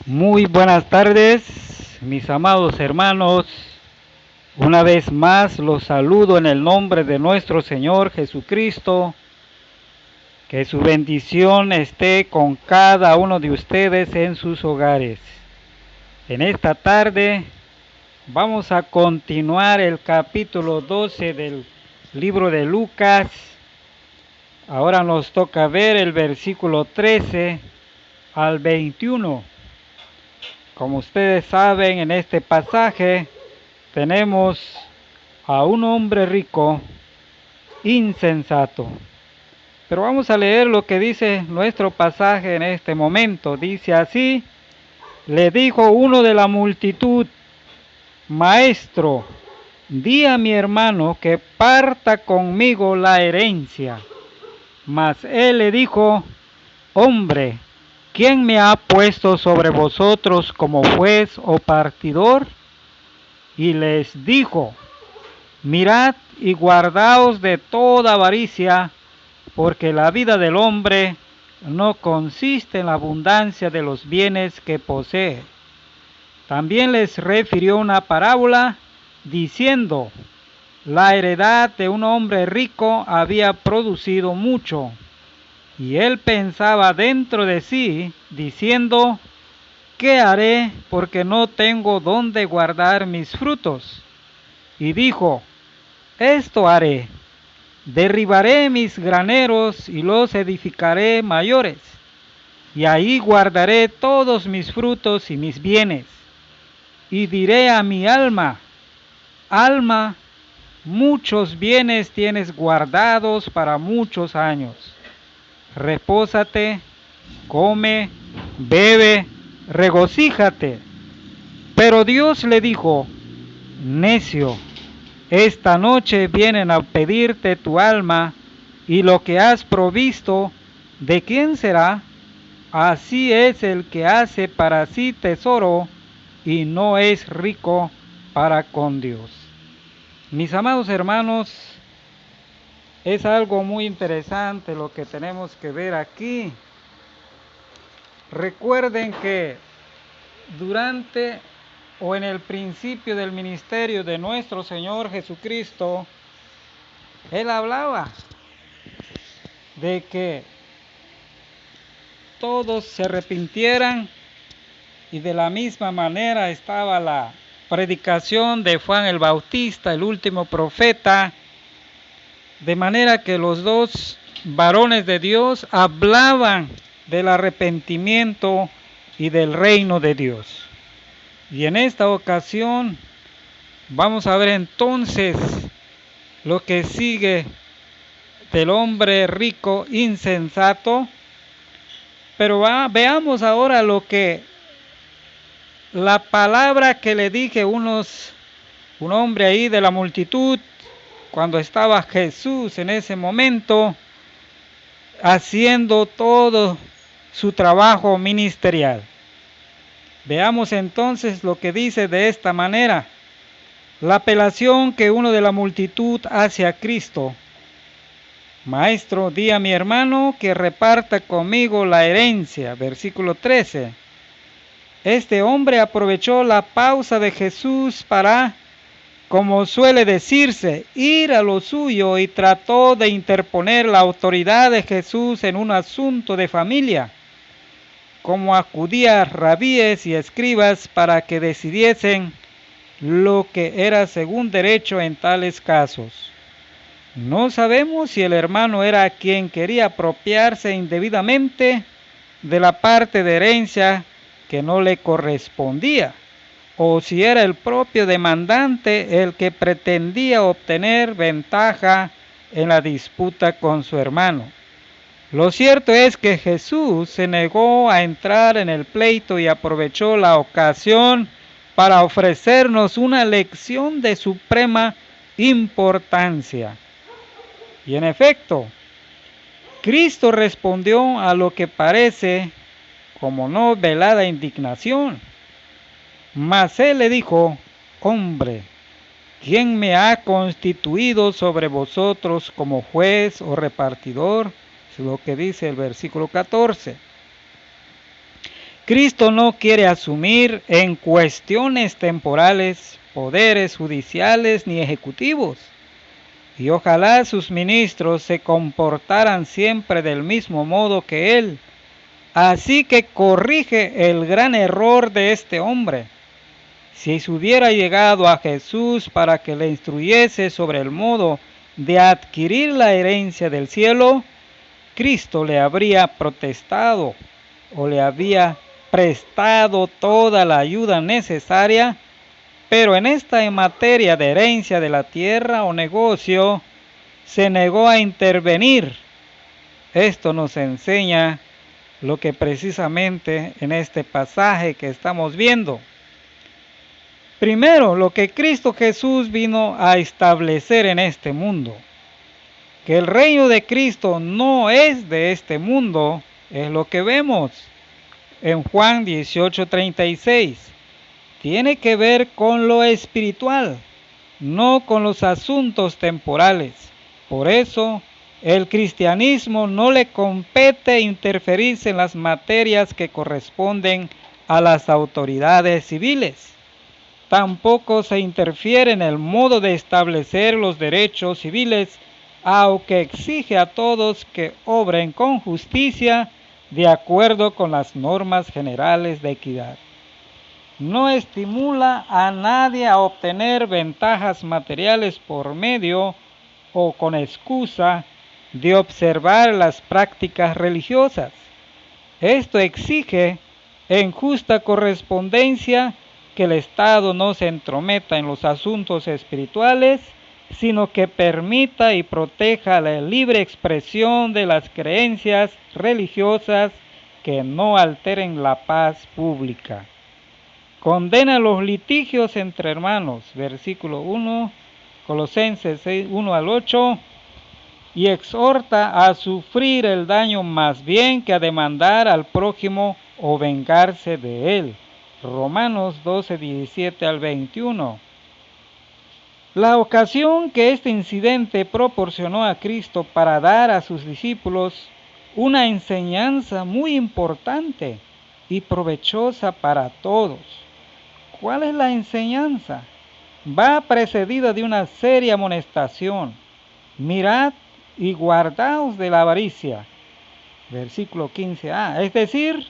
Muy buenas tardes, mis amados hermanos. Una vez más los saludo en el nombre de nuestro Señor Jesucristo. Que su bendición esté con cada uno de ustedes en sus hogares. En esta tarde vamos a continuar el capítulo 12 del libro de Lucas. Ahora nos toca ver el versículo 13 al 21. Como ustedes saben, en este pasaje tenemos a un hombre rico, insensato. Pero vamos a leer lo que dice nuestro pasaje en este momento. Dice así: le dijo uno de la multitud: Maestro, di a mi hermano que parta conmigo la herencia. Mas él le dijo: Hombre, ¿quién me ha puesto sobre vosotros como juez o partidor? Y les dijo: Mirad y guardaos de toda avaricia, porque la vida del hombre no consiste en la abundancia de los bienes que posee. También les refirió una parábola, diciendo: la heredad de un hombre rico había producido mucho, y él pensaba dentro de sí, diciendo: ¿qué haré, porque no tengo dónde guardar mis frutos? Y dijo: esto haré: derribaré mis graneros y los edificaré mayores, y ahí guardaré todos mis frutos y mis bienes. Y diré a mi alma: alma, muchos bienes tienes guardados para muchos años. Repósate, come, bebe, regocíjate. Pero Dios le dijo: necio, esta noche vienen a pedirte tu alma, y lo que has provisto, ¿de quién será? Así es el que hace para sí tesoro y no es rico para con Dios. Mis amados hermanos, es algo muy interesante lo que tenemos que ver aquí. Recuerden que durante o en el principio del ministerio de nuestro Señor Jesucristo, Él hablaba de que todos se arrepintieran, y de la misma manera estaba la predicación de Juan el Bautista, el último profeta, de manera que los dos varones de Dios hablaban del arrepentimiento y del reino de Dios. Y en esta ocasión vamos a ver entonces lo que sigue del hombre rico insensato. Pero veamos ahora lo que la palabra que le dije un hombre ahí de la multitud, cuando estaba Jesús en ese momento haciendo todo su trabajo ministerial. Veamos entonces lo que dice de esta manera. La apelación que uno de la multitud hace a Cristo: Maestro, di a mi hermano que reparta conmigo la herencia. Versículo 13. Este hombre aprovechó la pausa de Jesús para, como suele decirse, ir a lo suyo, y trató de interponer la autoridad de Jesús en un asunto de familia, como acudía a rabíes y escribas para que decidiesen lo que era según derecho en tales casos. No sabemos si el hermano era quien quería apropiarse indebidamente de la parte de herencia que no le correspondía, o si era el propio demandante el que pretendía obtener ventaja en la disputa con su hermano. Lo cierto es que Jesús se negó a entrar en el pleito y aprovechó la ocasión para ofrecernos una lección de suprema importancia. Y en efecto, Cristo respondió a lo que parece como no velada indignación. Mas él le dijo: hombre, ¿quién me ha constituido sobre vosotros como juez o repartidor? Es lo que dice el versículo 14. Cristo no quiere asumir en cuestiones temporales poderes judiciales ni ejecutivos, y ojalá sus ministros se comportaran siempre del mismo modo que Él. Así que corrige el gran error de este hombre. Si se hubiera llegado a Jesús para que le instruyese sobre el modo de adquirir la herencia del cielo, Cristo le habría protestado o le había prestado toda la ayuda necesaria, pero en esta materia de herencia de la tierra o negocio, se negó a intervenir. Esto nos enseña lo que precisamente en este pasaje que estamos viendo. Primero, lo que Cristo Jesús vino a establecer en este mundo. Que el reino de Cristo no es de este mundo, es lo que vemos en Juan 18:36. Tiene que ver con lo espiritual, no con los asuntos temporales. Por eso, el cristianismo no le compete interferirse en las materias que corresponden a las autoridades civiles. Tampoco se interfiere en el modo de establecer los derechos civiles, aunque exige a todos que obren con justicia de acuerdo con las normas generales de equidad. No estimula a nadie a obtener ventajas materiales por medio o con excusa de observar las prácticas religiosas. Esto exige, en justa correspondencia, que el Estado no se entrometa en los asuntos espirituales, sino que permita y proteja la libre expresión de las creencias religiosas que no alteren la paz pública. Condena los litigios entre hermanos, versículo 1, Colosenses 6, 1 al 8, y exhorta a sufrir el daño más bien que a demandar al prójimo o vengarse de él. Romanos 12, 17 al 21. La ocasión que este incidente proporcionó a Cristo para dar a sus discípulos una enseñanza muy importante y provechosa para todos. ¿Cuál es la enseñanza? Va precedida de una seria amonestación. Mirad y guardaos de la avaricia. Versículo 15a. Es decir,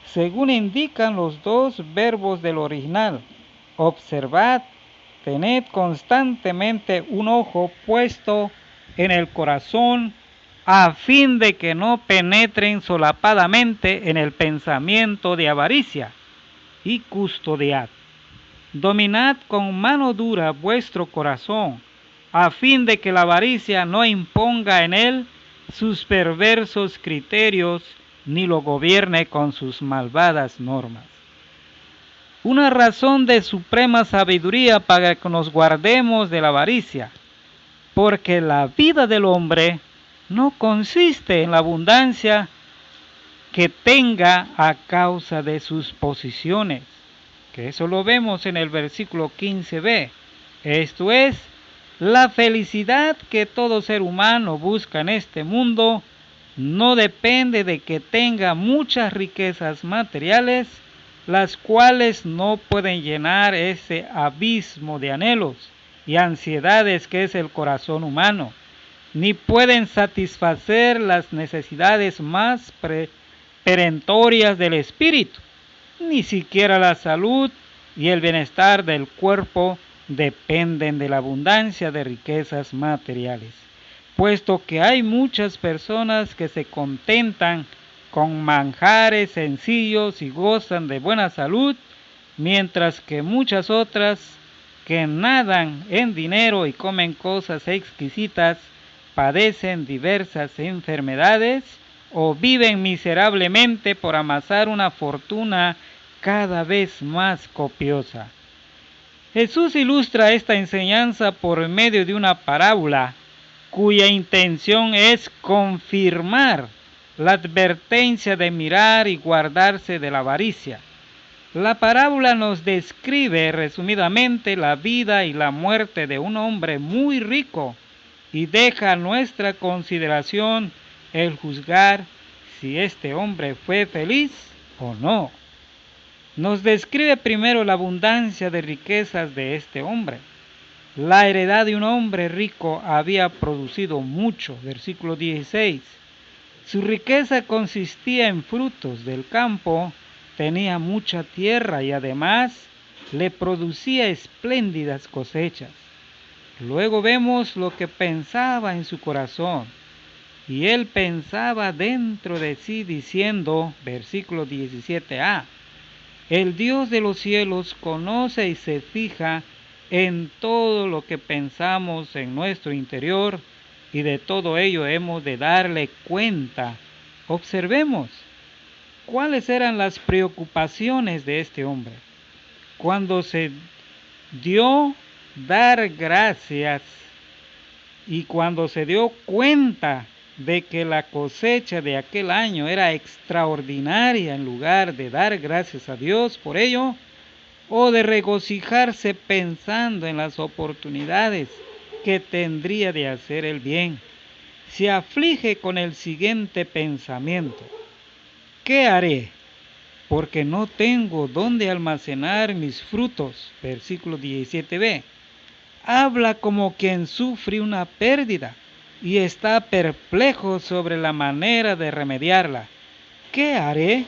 según indican los dos verbos del original, observad, tened constantemente un ojo puesto en el corazón, a fin de que no penetren solapadamente en el pensamiento de avaricia, y custodiad. Dominad con mano dura vuestro corazón, a fin de que la avaricia no imponga en él sus perversos criterios, ni lo gobierne con sus malvadas normas. Una razón de suprema sabiduría para que nos guardemos de la avaricia, porque la vida del hombre no consiste en la abundancia que tenga a causa de sus posiciones, que eso lo vemos en el versículo 15b. Esto es, la felicidad que todo ser humano busca en este mundo no depende de que tenga muchas riquezas materiales, las cuales no pueden llenar ese abismo de anhelos y ansiedades que es el corazón humano, ni pueden satisfacer las necesidades más perentorias del espíritu. Ni siquiera la salud y el bienestar del cuerpo dependen de la abundancia de riquezas materiales, puesto que hay muchas personas que se contentan con manjares sencillos y gozan de buena salud, mientras que muchas otras que nadan en dinero y comen cosas exquisitas padecen diversas enfermedades o viven miserablemente por amasar una fortuna cada vez más copiosa. Jesús ilustra esta enseñanza por medio de una parábola cuya intención es confirmar la advertencia de mirar y guardarse de la avaricia. La parábola nos describe resumidamente la vida y la muerte de un hombre muy rico y deja a nuestra consideración el juzgar si este hombre fue feliz o no. nos describe primero la abundancia de riquezas de este hombre. La heredad de un hombre rico había producido mucho, versículo 16. Su riqueza consistía en frutos del campo, tenía mucha tierra y además le producía espléndidas cosechas. Luego vemos lo que pensaba en su corazón. Y él pensaba dentro de sí diciendo, versículo 17a, el Dios de los cielos conoce y se fija en todo lo que pensamos en nuestro interior, y de todo ello hemos de darle cuenta. Observemos cuáles eran las preocupaciones de este hombre. Cuando se dio dar gracias y cuando se dio cuenta de que la cosecha de aquel año era extraordinaria, en lugar de dar gracias a Dios por ello, o de regocijarse pensando en las oportunidades que tendría de hacer el bien, se aflige con el siguiente pensamiento: ¿qué haré? Porque no tengo dónde almacenar mis frutos. Versículo 17b. Habla como quien sufre una pérdida y está perplejo sobre la manera de remediarla. ¿Qué haré?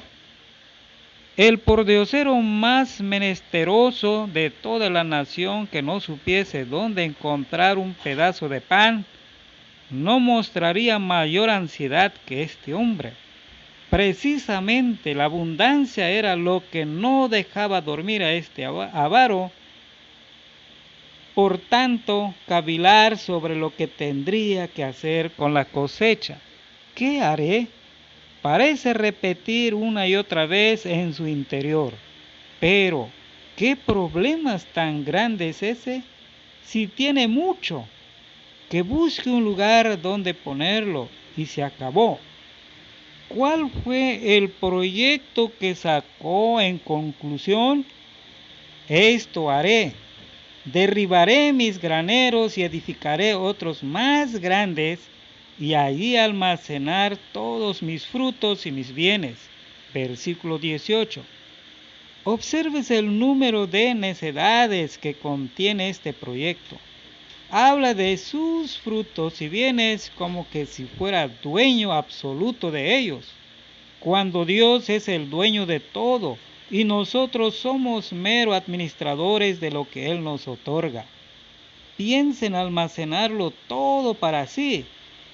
El pordiosero más menesteroso de toda la nación, que no supiese dónde encontrar un pedazo de pan, no mostraría mayor ansiedad que este hombre. Precisamente la abundancia era lo que no dejaba dormir a este avaro. Por tanto, cavilar sobre lo que tendría que hacer con la cosecha. ¿Qué haré? Parece repetir una y otra vez en su interior. Pero, ¿qué problemas tan grande es ese? Si tiene mucho, que busque un lugar donde ponerlo y se acabó. ¿Cuál fue el proyecto que sacó en conclusión? Esto haré: derribaré mis graneros y edificaré otros más grandes, y allí almacenar todos mis frutos y mis bienes. Versículo 18. Observes el número de necedades que contiene este proyecto. Habla de sus frutos y bienes como que si fuera dueño absoluto de ellos, cuando Dios es el dueño de todo y nosotros somos mero administradores de lo que Él nos otorga. Piensa en almacenarlo todo para sí,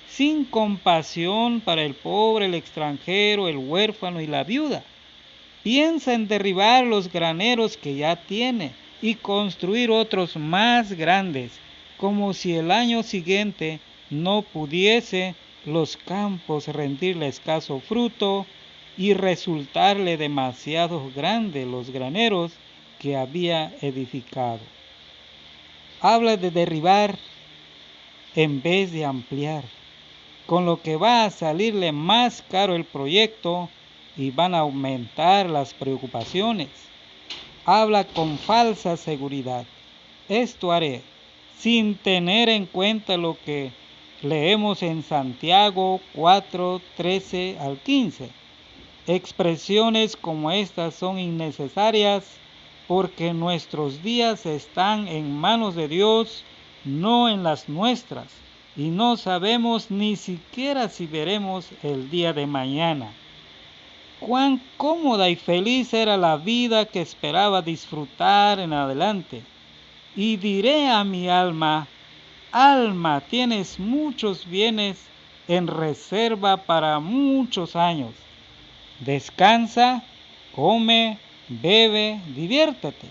sin compasión para el pobre, el extranjero, el huérfano y la viuda. Piensa en derribar los graneros que ya tiene y construir otros más grandes, como si el año siguiente no pudiese los campos rendirle escaso fruto y resultarle demasiado grandes los graneros que había edificado. Habla de derribar en vez de ampliar, con lo que va a salirle más caro el proyecto y van a aumentar las preocupaciones. Habla con falsa seguridad. Esto haré, sin tener en cuenta lo que leemos en Santiago 4, 13 al 15. Expresiones como estas son innecesarias porque nuestros días están en manos de Dios, no en las nuestras, y no sabemos ni siquiera si veremos el día de mañana. Cuán cómoda y feliz era la vida que esperaba disfrutar en adelante. Y diré a mi alma: alma, tienes muchos bienes en reserva para muchos años. Descansa, come, bebe, diviértete.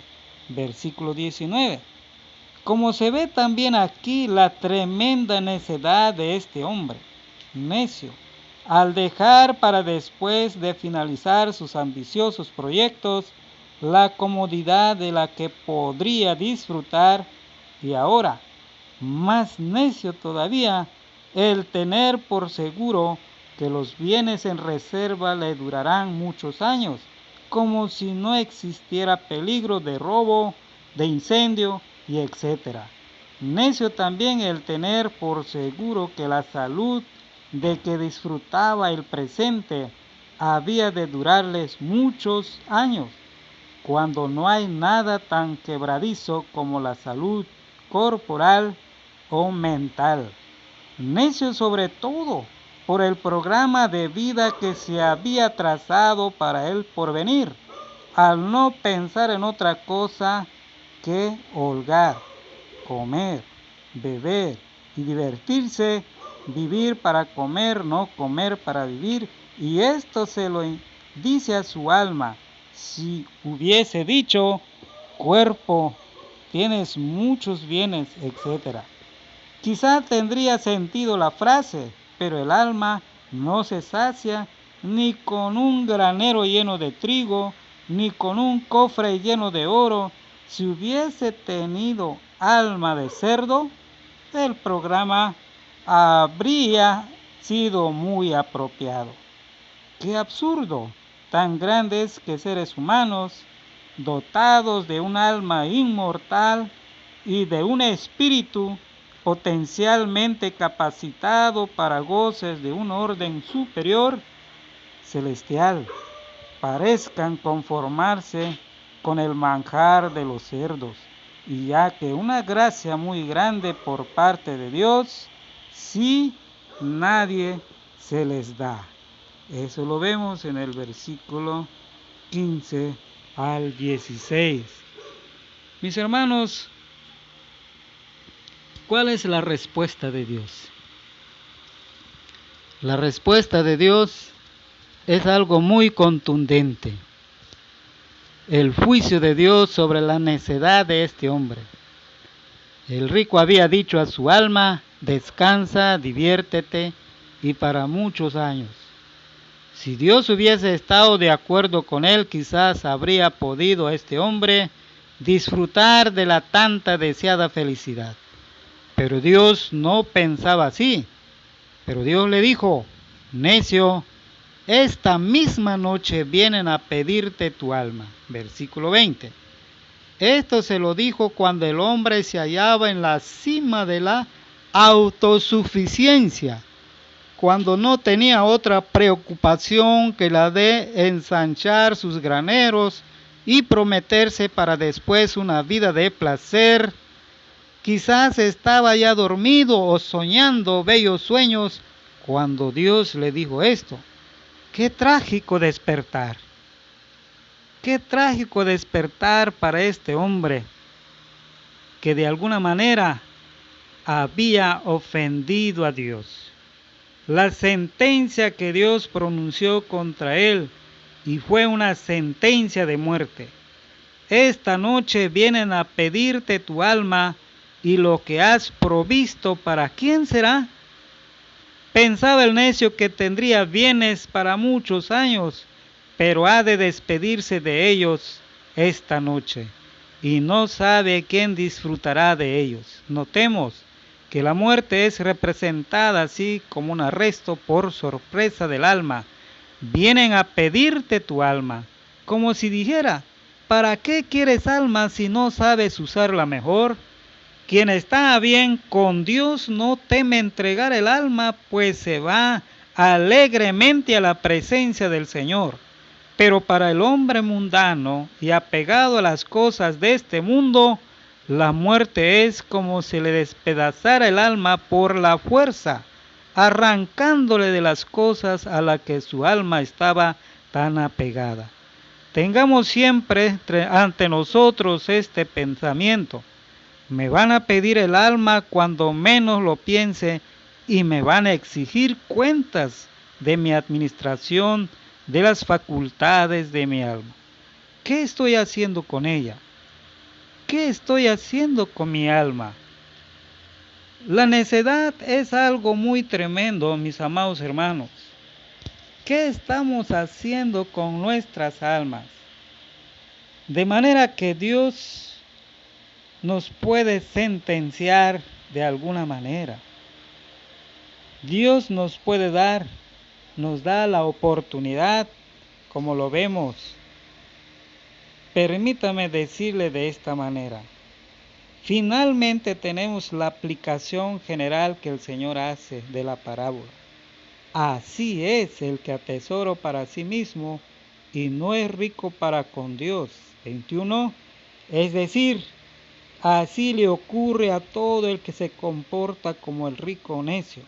Versículo 19. Como se ve también aquí la tremenda necedad de este hombre, necio, al dejar para después de finalizar sus ambiciosos proyectos la comodidad de la que podría disfrutar, y ahora, más necio todavía, el tener por seguro que los bienes en reserva le durarán muchos años, como si no existiera peligro de robo, de incendio y etc. Necio también el tener por seguro que la salud de que disfrutaba el presente había de durarles muchos años. cuando no hay nada tan quebradizo como la salud corporal o mental. Necio sobre todo por el programa de vida que se había trazado para el porvenir, al no pensar en otra cosa que holgar, comer, beber y divertirse, vivir para comer, no comer para vivir, y esto se lo dice a su alma. Si hubiese dicho, cuerpo, tienes muchos bienes, etc. Quizá tendría sentido la frase, pero el alma no se sacia ni con un granero lleno de trigo, ni con un cofre lleno de oro. Si hubiese tenido alma de cerdo, el programa habría sido muy apropiado. ¡Qué absurdo! Tan grandes que seres humanos, dotados de un alma inmortal y de un espíritu potencialmente capacitado para goces de un orden superior, celestial, parezcan conformarse con el manjar de los cerdos, y ya que una gracia muy grande por parte de Dios, si nadie se les da. Eso lo vemos en el versículo 15 al 16. Mis hermanos, ¿cuál es la respuesta de Dios? La respuesta de Dios es algo muy contundente. El juicio de Dios sobre la necedad de este hombre. El rico había dicho a su alma, descansa, diviértete, y para muchos años. Si Dios hubiese estado de acuerdo con él, quizás habría podido este hombre disfrutar de la tanta deseada felicidad. Pero Dios no pensaba así. Pero Dios le dijo, necio, esta misma noche vienen a pedirte tu alma. Versículo 20. Esto se lo dijo cuando el hombre se hallaba en la cima de la autosuficiencia, cuando no tenía otra preocupación que la de ensanchar sus graneros y prometerse para después una vida de placer. Quizás estaba ya dormido o soñando bellos sueños cuando Dios le dijo esto. ¡Qué trágico despertar! ¡Qué trágico despertar para este hombre que de alguna manera había ofendido a Dios! La sentencia que Dios pronunció contra él, y fue una sentencia de muerte. Esta noche vienen a pedirte tu alma, y lo que has provisto, ¿para quién será? Pensaba el necio que tendría bienes para muchos años, pero ha de despedirse de ellos esta noche, y no sabe quién disfrutará de ellos. Notemos que la muerte es representada así como un arresto por sorpresa del alma. Vienen a pedirte tu alma, como si dijera, ¿para qué quieres alma si no sabes usarla mejor? Quien está bien con Dios no teme entregar el alma, pues se va alegremente a la presencia del Señor. Pero para el hombre mundano y apegado a las cosas de este mundo, la muerte es como si le despedazara el alma por la fuerza, arrancándole de las cosas a las que su alma estaba tan apegada. Tengamos siempre ante nosotros este pensamiento. Me van a pedir el alma cuando menos lo piense y me van a exigir cuentas de mi administración, de las facultades de mi alma. ¿Qué estoy haciendo con ella? ¿Qué estoy haciendo con mi alma? La necedad es algo muy tremendo, mis amados hermanos. ¿Qué estamos haciendo con nuestras almas? De manera que Dios nos puede sentenciar de alguna manera. Dios nos puede dar, nos da la oportunidad, como lo vemos. Permítame decirle de esta manera. Finalmente tenemos la aplicación general que el Señor hace de la parábola. Así es el que atesoro para sí mismo y no es rico para con Dios. 21. Es decir, así le ocurre a todo el que se comporta como el rico necio.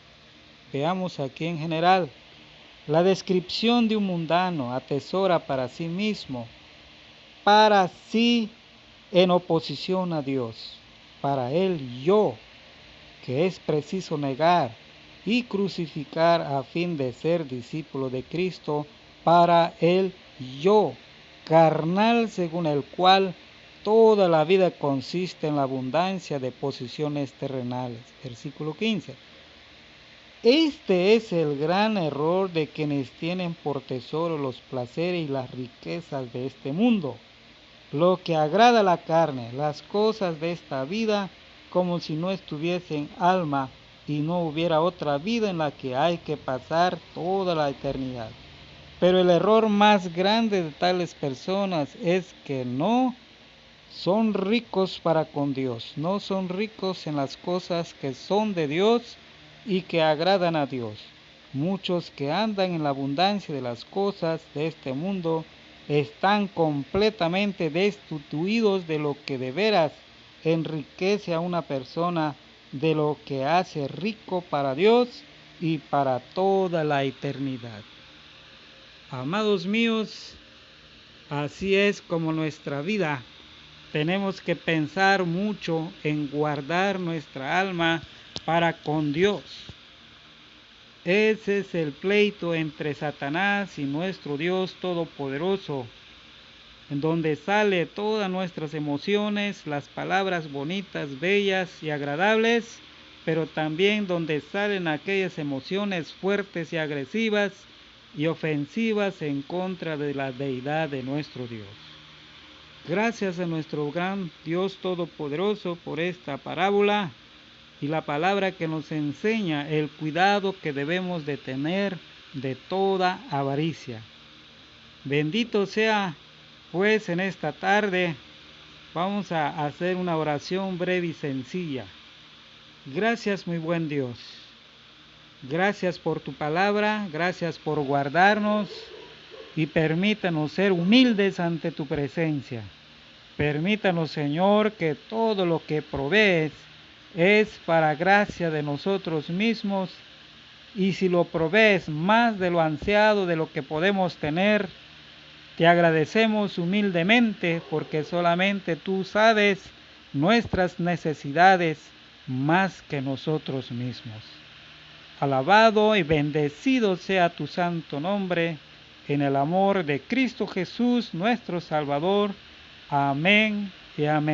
Veamos aquí en general. La descripción de un mundano atesora para sí mismo, para sí en oposición a Dios. Para él yo, que es preciso negar y crucificar a fin de ser discípulo de Cristo, para el yo carnal según el cual toda la vida consiste en la abundancia de posiciones terrenales. Versículo 15. Este es el gran error de quienes tienen por tesoro los placeres y las riquezas de este mundo, lo que agrada a la carne, las cosas de esta vida, como si no estuviesen alma y no hubiera otra vida en la que hay que pasar toda la eternidad. Pero el error más grande de tales personas es que no son ricos para con Dios, no son ricos en las cosas que son de Dios y que agradan a Dios. Muchos que andan en la abundancia de las cosas de este mundo están completamente destituidos de lo que de veras enriquece a una persona, de lo que hace rico para Dios y para toda la eternidad. Amados míos, así es como nuestra vida. Tenemos que pensar mucho en guardar nuestra alma para con Dios. Ese es el pleito entre Satanás y nuestro Dios Todopoderoso, en donde sale todas nuestras emociones, las palabras bonitas, bellas y agradables, pero también donde salen aquellas emociones fuertes y agresivas y ofensivas en contra de la deidad de nuestro Dios. Gracias a nuestro gran Dios Todopoderoso por esta parábola y la palabra que nos enseña el cuidado que debemos de tener de toda avaricia. Bendito sea, pues en esta tarde vamos a hacer una oración breve y sencilla. Gracias, muy buen Dios. Gracias por tu palabra, gracias por guardarnos y permítanos ser humildes ante tu presencia. Permítanos, Señor, que todo lo que provees es para gracia de nosotros mismos, y si lo provees más de lo ansiado de lo que podemos tener, te agradecemos humildemente, porque solamente tú sabes nuestras necesidades más que nosotros mismos. Alabado y bendecido sea tu santo nombre, en el amor de Cristo Jesús, nuestro Salvador. Amén y amén.